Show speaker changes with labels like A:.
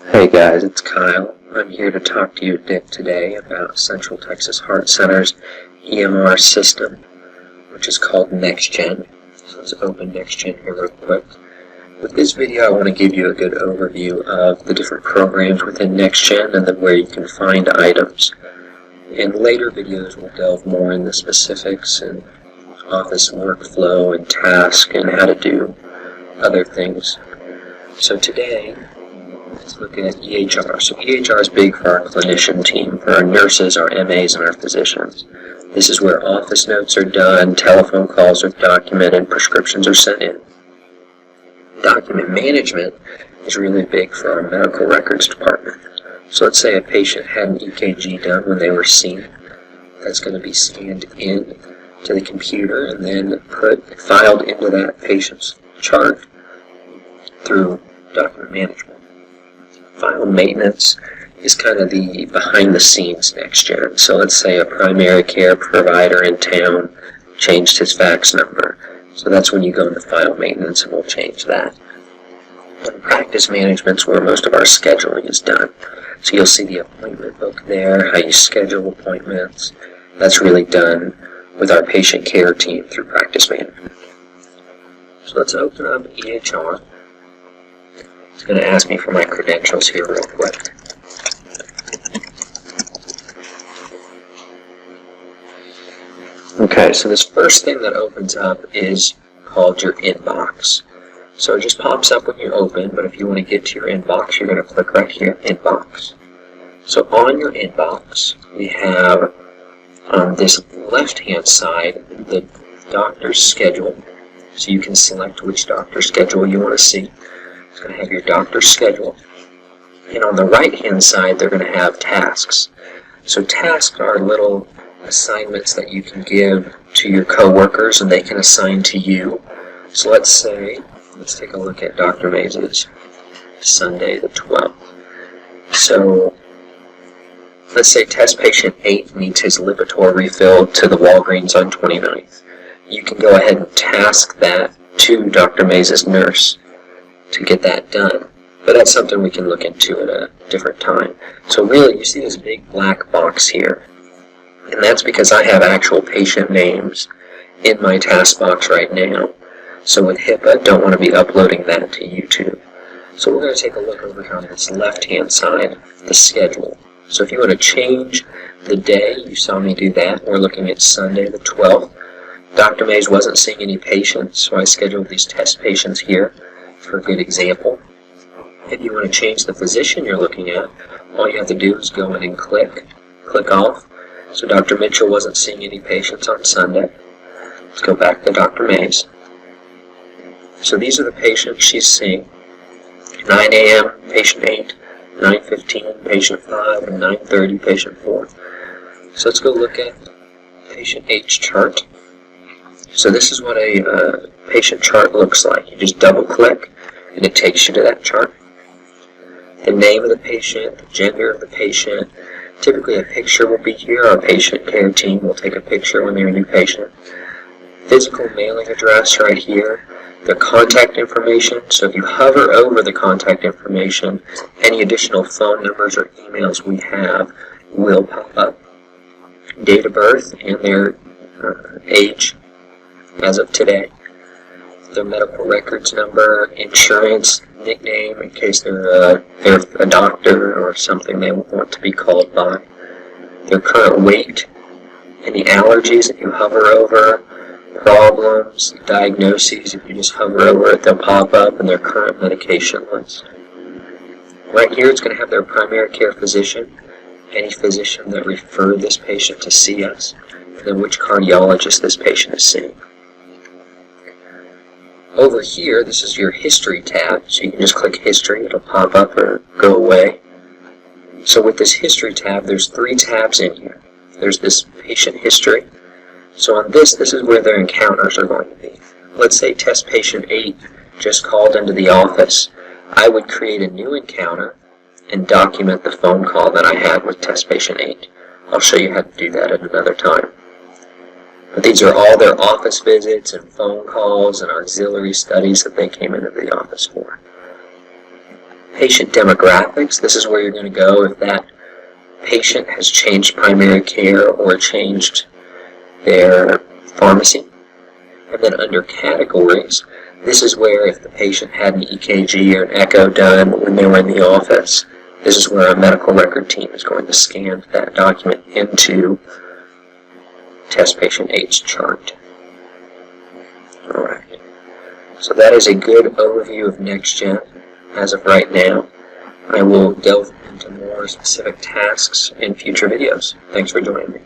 A: Hey guys, it's Kyle. I'm here to talk to you today about Central Texas Heart Center's EMR system, which is called NextGen. So let's open NextGen here real quick. With this video, I want to give you a good overview of the different programs within NextGen and then where you can find items. In later videos, we'll delve more into specifics and office workflow and task and how to do other things. So today, let's look at EHR. So EHR is big for our clinician team, for our nurses, our MAs, and our physicians. This is where office notes are done, telephone calls are documented, prescriptions are sent in. Document management is really big for our medical records department. So let's say a patient had an EKG done when they were seen. That's going to be scanned in to the computer and then filed into that patient's chart through document management. File maintenance is kind of the behind-the-scenes NextGen. So let's say a primary care provider in town changed his fax number. So that's when you go into file maintenance and we'll change that. And practice management is where most of our scheduling is done. So you'll see the appointment book there, how you schedule appointments. That's really done with our patient care team through practice management. So let's open up EHR. It's going to ask me for my credentials here real quick. Okay, so this first thing that opens up is called your inbox. So it just pops up when you open, but if you want to get to your inbox, you're going to click right here, Inbox. So on your inbox, we have on this left-hand side the doctor's schedule. So you can select which doctor's schedule you want to see. It's going to have your doctor's schedule. And on the right-hand side, they're going to have tasks. So tasks are little assignments that you can give to your coworkers and they can assign to you. So let's take a look at Dr. Mays' Sunday the 12th. So let's say test patient 8 needs his Lipitor refilled to the Walgreens on 29th. You can go ahead and task that to Dr. Mays' nurse to get that done. But that's something we can look into at a different time. So really, you see this big black box here. And that's because I have actual patient names in my task box right now. So with HIPAA, don't want to be uploading that to YouTube. So we're going to take a look over here on this left-hand side, the schedule. So if you want to change the day, you saw me do that. We're looking at Sunday the 12th. Dr. Mays wasn't seeing any patients, so I scheduled these test patients here for a good example. If you want to change the physician you're looking at, all you have to do is go in and click off. So Dr. Mitchell wasn't seeing any patients on Sunday. Let's go back to Dr. Mays. So these are the patients she's seeing. 9 a.m., patient 8, 9:15, patient 5, and 9:30, patient 4. So let's go look at patient 8's chart. So this is what a patient chart looks like. You just double click and it takes you to that chart. The name of the patient, the gender of the patient. Typically a picture will be here. Our patient care team will take a picture when they're a new patient. Physical mailing address right here. Their contact information. So if you hover over the contact information, any additional phone numbers or emails we have will pop up. Date of birth and their age as of today. Their medical records number, insurance, nickname in case they're a doctor or something they want to be called by. Their current weight, any allergies if you hover over, problems, diagnoses, if you just hover over it they'll pop up, and their current medication list. Right here it's going to have their primary care physician, any physician that referred this patient to see us, and then which cardiologist this patient is seeing. Over here, this is your history tab, so you can just click history, it'll pop up or go away. So with this history tab, there's 3 tabs in here. There's this patient history. So on this is where their encounters are going to be. Let's say test patient 8 just called into the office. I would create a new encounter and document the phone call that I had with test patient 8. I'll show you how to do that at another time. But these are all their office visits and phone calls and auxiliary studies that they came into the office for. Patient demographics, this is where you're going to go if that patient has changed primary care or changed their pharmacy. And then under categories, this is where if the patient had an EKG or an echo done when they were in the office, this is where our medical record team is going to scan that document into test patient age chart. Alright, so that is a good overview of NextGen as of right now. I will delve into more specific tasks in future videos. Thanks for joining me.